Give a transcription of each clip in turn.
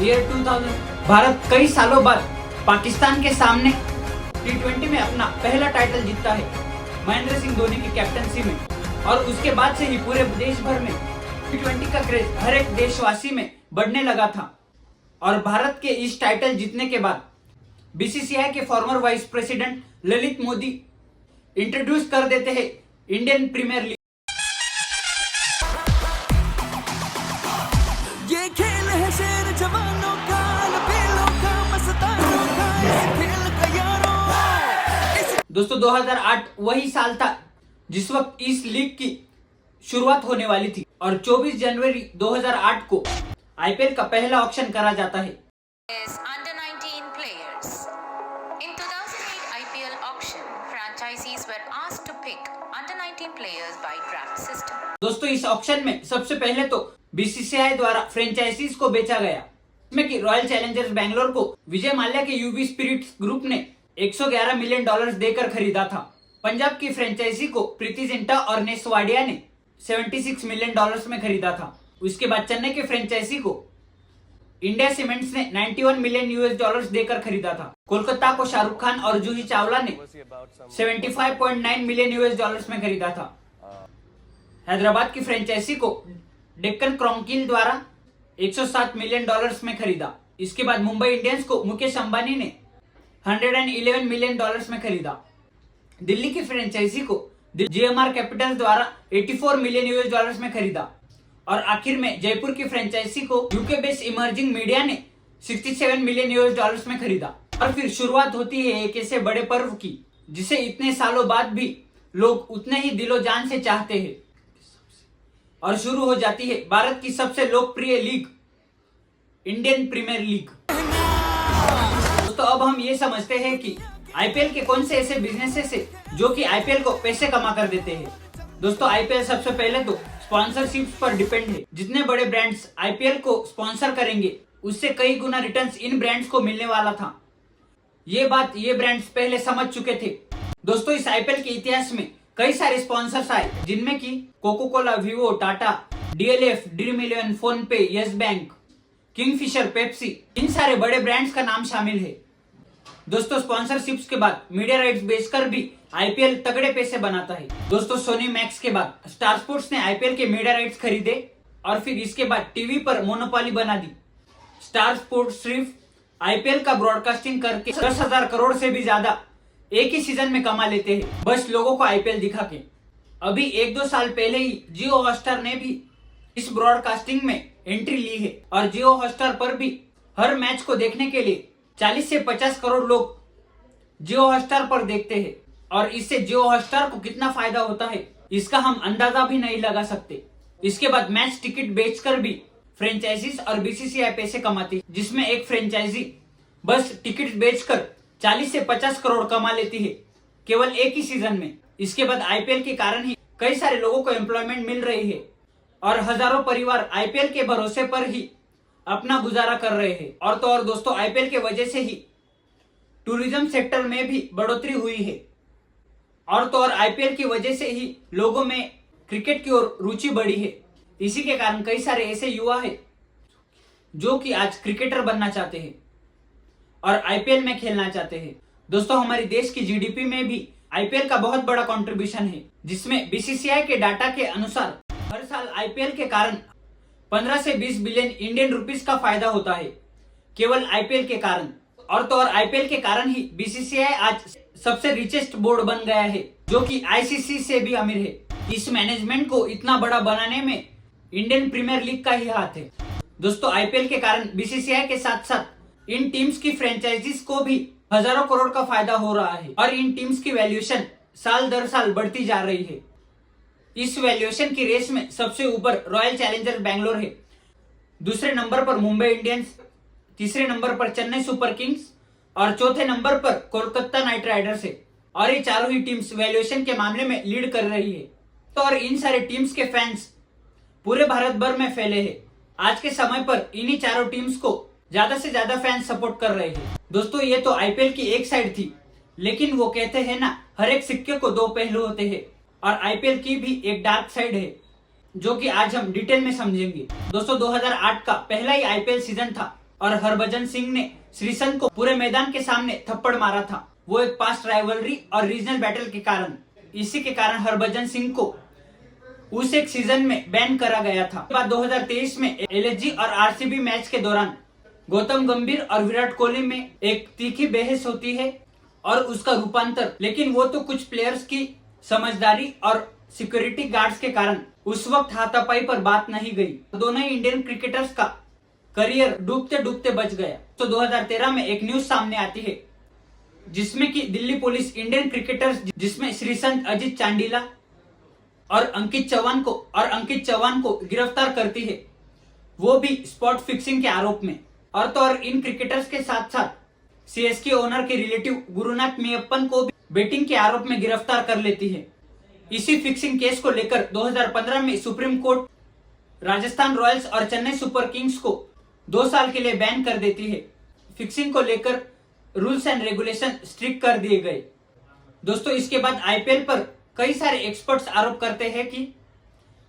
Year 2000 Bharat कई सालों बाद पाकिस्तान के सामने T20 में अपना पहला टाइटल जीतता है महेंद्र सिंह धोनी की कैप्टनसी में। और उसके बाद से ही पूरे देश भर में T20 का क्रेज हर एक देशवासी में बढ़ने लगा था। और भारत के इस टाइटल जीतने के बाद बीसीसीआई के farmer vice president Lalit Modi introduce कर देते हैं इंडियन प्रीमियर लीग। ये खेल है शेर जवानों का, लपेलों का, मस्तानों का, इस खेल का यारों। दोस्तों 2008 वही साल था जिस वक्त इस लीग की शुरुआत होने वाली थी और 24 जनवरी 2008 को आईपीएल का पहला ऑक्शन करा जाता है। Under 19 players. In 2008 IPL auction, franchisees were asked to pick under 19 players by draft system. दोस्तों इस ऑक्शन में सबसे पहले तो बीसीसीआई द्वारा फ्रेंचाइजीज को बेचा गया, जिसमें कि रॉयल चैलेंजर्स बैंगलोर को विजय माल्या के यूवी स्पिरिट्स ग्रुप ने $111 मिलियन देकर खरीदा था। पंजाब की फ्रेंचाइजी को प्रीति जिंटा और नेस वाडिया ने $76 मिलियन में खरीदा था। उसके बाद चेन्नई की फ्रेंचाइजी को इंडिया सीमेंट्स ने $91 मिलियन देकर खरीदा था। कोलकाता को शाहरुख खान और जूही चावला ने $75.9 मिलियन में खरीदा था। हैदराबाद की फ्रेंचाइजी को डेक्कन क्रॉन्किल द्वारा $107 मिलियन में खरीदा। इसके बाद मुंबई इंडियंस को मुकेश अंबानी ने $111 मिलियन में खरीदा। दिल्ली की फ्रेंचाइजी को जीएमआर कैपिटल द्वारा $84 मिलियन में खरीदा। और आखिर में जयपुर की फ्रेंचाइजी को यूके बेस्ड इमर्जिंग मीडिया ने $67 मिलियन में खरीदा। और फिर शुरुआत होती है एक ऐसे बड़े पर्व की जिसे इतने सालों बाद भी लोग उतने ही दिलो जान से चाहते हैं। और शुरू हो जाती है भारत की सबसे लोकप्रिय लीग इंडियन प्रीमियर लीग। दोस्तों अब हम ये समझते हैं कि आईपीएल के कौन से ऐसे बिजनेसेस है जो कि आईपीएल को पैसे कमा कर देते हैं। दोस्तों आईपीएल सबसे पहले तो स्पॉन्सरशिप्स पर डिपेंड है। जितने बड़े ब्रांड्स आईपीएल को स्पॉन्सर करेंगे उससे कई गुना रिटर्न्स इन ब्रांड्स को मिलने वाला था। ये बात ये ब्रांड्स पहले समझ चुके थे। दोस्तों इस आईपीएल के इतिहास में कई सारे स्पॉन्सर्स आए जिनमें कि Coca Cola, Vivo, Tata, DLF, Dream Eleven, PhonePe, Yes Bank, Kingfisher, Pepsi, इन सारे बड़े ब्रांड्स का नाम शामिल है। दोस्तों स्पॉन्सरशिप्स के बाद मीडिया राइट्स बेचकर भी आईपीएल तगड़े पैसे बनाता है। दोस्तों सोनी मैक्स के बाद स्टार स्पोर्ट्स ने आईपीएल के मीडिया राइट्स खरीदे और फिर इसके बाद टीवी पर मोनोपोली बना दी। स्टार स्पोर्ट्स सिर्फ आईपीएल का ब्रॉडकास्टिंग करके 10,000 करोड़ से भी ज्यादा एक ही सीजन में कमा लेते हैं, बस लोगों को आईपीएल दिखा के। अभी 1-2 साल पहले ही जियो हॉटस्टार ने भी इस ब्रॉडकास्टिंग में एंट्री ली है और जियो हॉटस्टार पर भी हर मैच को देखने के लिए 40 से 50 करोड़ लोग जियो हॉटस्टार पर देखते हैं। और इससे जियो हॉटस्टार को कितना फायदा होता है इसका हम अंदाजा भी नहीं लगा सकते। इसके बाद मैच टिकट बेचकर भी फ्रेंचाइजीज और बीसीसीआई पैसे कमाती है, जिसमें एक फ्रेंचाइजी बस टिकट बेचकर 40 से 50 करोड़ कमा लेती है केवल एक ही सीजन में। इसके बाद आईपीएल के कारण ही कई सारे लोगों को एम्प्लॉयमेंट मिल रही है और हजारों परिवार आईपीएल के भरोसे पर ही अपना गुजारा कर रहे हैं। और तो और दोस्तों आईपीएल के वजह से ही टूरिज्म सेक्टर में भी बढ़ोतरी हुई है। और तो और आईपीएल की वजह से ही लोगों में क्रिकेट की ओर रुचि बढ़ी है। इसी के कारण कई सारे ऐसे युवा हैं जो कि आज क्रिकेटर बनना चाहते हैं और आईपीएल में खेलना चाहते हैं। दोस्तों हमारे देश की जीडीपी में भी आईपीएल का बहुत बड़ा कंट्रीब्यूशन है, जिसमें बीसीसीआई के डाटा के अनुसार हर साल आईपीएल के कारण 15 से 20 बिलियन इंडियन रुपीस का फायदा होता है केवल आईपीएल के कारण। और तो और आईपीएल के कारण ही बीसीसीआई आज सबसे रिचेस्ट बोर्ड बन गया है जो कि आईसीसी से भी अमीर है। इस मैनेजमेंट को इतना बड़ा बनाने में इंडियन प्रीमियर लीग का ही हाथ है। दोस्तों आईपीएल के कारण बीसीसीआई के साथ साथ इन टीम्स की फ्रेंचाइजीज को भी हजारों करोड़ का फायदा हो रहा है और इन टीम्स की वैल्यूएशन साल दर साल बढ़ती जा रही है। इस वैल्यूएशन की रेस में सबसे ऊपर रॉयल चैलेंजर्स बैंगलोर है, दूसरे नंबर पर मुंबई इंडियंस, तीसरे नंबर पर चेन्नई सुपर किंग्स और चौथे नंबर पर कोलकाता नाइट राइडर्स है। और ये चारों ही टीम्स वैल्यूएशन के मामले में लीड कर रही है। तो और इन सारे टीम्स के फैंस पूरे भारत भर में फैले हैं। आज के समय पर इन्हीं चारों टीम्स को ज्यादा से ज्यादा फैंस सपोर्ट कर रहे हैं। दोस्तों ये तो आईपीएल की एक साइड थी, लेकिन वो कहते हैं ना हर एक सिक्के को दो पहलू होते हैं और आईपीएल की भी एक डार्क साइड है जो कि आज हम डिटेल में समझेंगे। दोस्तों 2008 का पहला ही आईपीएल सीजन था और हरभजन सिंह ने श्रीसंत को पूरे मैदान के सामने थप्पड़ मारा था, वो एक पास्ट राइवलरी और रीजनल बैटल के कारण। इसी के कारण हरभजन सिंह को उस एक सीजन में बैन करा गया था। बाद 2023 में एलएसजी और आरसीबी मैच के दौरान गौतम गंभीर और विराट कोहली में एक तीखी बहस होती है और उसका रूपांतर, लेकिन वो तो कुछ प्लेयर्स की समझदारी और सिक्योरिटी गार्ड्स के कारण उस वक्त हाथापाई पर बात नहीं गई। दोनों ही इंडियन क्रिकेटर्स का करियर डूबते डूबते बच गया। तो 2013 में एक न्यूज सामने आती है जिसमें कि दिल्ली पुलिस इंडियन क्रिकेटर्स, जिसमें श्रीसंत, अजित चांडीला और अंकित चौहान को गिरफ्तार करती है, वो भी स्पॉट फिक्सिंग के आरोप में। और तो और इन क्रिकेटर्स के साथ साथ सीएसके ओनर के रिलेटिव गुरुनाथ मेयप्पन को भी बेटिंग के आरोप में गिरफ्तार कर लेती है। इसी फिक्सिंग केस को लेकर 2015 में सुप्रीम कोर्ट राजस्थान रॉयल्स और चेन्नई सुपर किंग्स को 2 साल के लिए बैन कर देती है। फिक्सिंग को लेकर रूल्स एंड रेगुलेशन स्ट्रिक्ट कर दिए गए। दोस्तों, इसके बाद आईपीएल पर कई सारे एक्सपर्ट्स आरोप करते हैं कि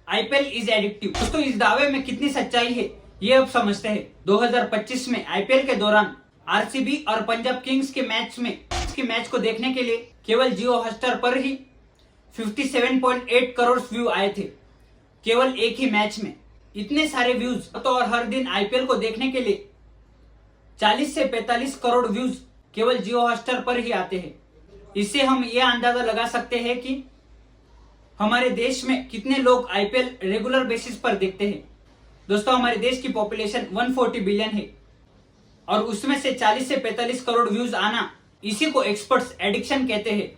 आईपीएल इज एडिक्टिव। दोस्तों, इस दावे में कितनी सच्चाई है ये अब समझते हैं। 2025 में आईपीएल के दौरान आरसीबी और पंजाब किंग्स के मैच को देखने के लिए केवल जियो हॉटस्टार पर ही 57.8 करोड़ व्यू आए थे, केवल एक ही मैच में। इतने सारे व्यूज, तो और हर दिन आईपीएल को देखने के लिए 40 से 45 करोड़ व्यूज केवल जियो हॉटस्टार पर ही आते हैं। इससे हम ये अंदाजा लगा सकते हैं कि हमारे देश में कितने लोग आईपीएल रेगुलर बेसिस पर देखते हैं। दोस्तों, हमारे देश की पॉपुलेशन 140 बिलियन है और उसमें से 40 से 45 करोड़ व्यूज आना, इसी को एक्सपर्ट्स एडिक्शन कहते हैं।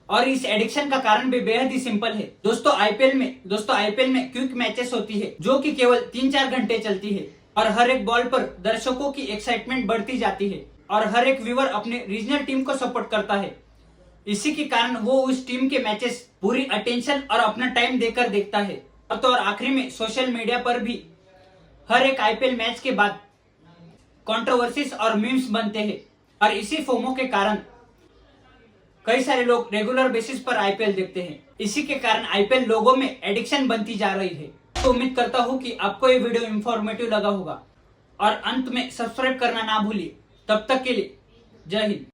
और इस एडिक्शन का कारण भी बेहद ही सिंपल है। दोस्तों, आईपीएल में क्विक मैचेस होती है जो कि केवल 3-4 घंटे चलती है और हर एक बॉल पर दर्शकों की एक्साइटमेंट बढ़ती जाती है और हर एक व्यूअर अपने रीजनल टीम को सपोर्ट करता है। इसी के कारण वो उस टीम के मैचेस पूरी अटेंशन और अपना टाइम देकर देखता है। तो और आखिरी में सोशल मीडिया पर भी हर एक आईपीएल मैच के बाद कंट्रोवर्सीज और मीम्स बनते हैं और इसी फोमो के कारण कई सारे लोग रेगुलर बेसिस पर आईपीएल देखते हैं। इसी के कारण आईपीएल लोगों में एडिक्शन बनती जा रही है। तो उम्मीद करता हूँ कि आपको ये वीडियो इंफॉर्मेटिव लगा होगा और अंत में सब्सक्राइब करना ना भूलिए। तब तक के लिए जय हिंद।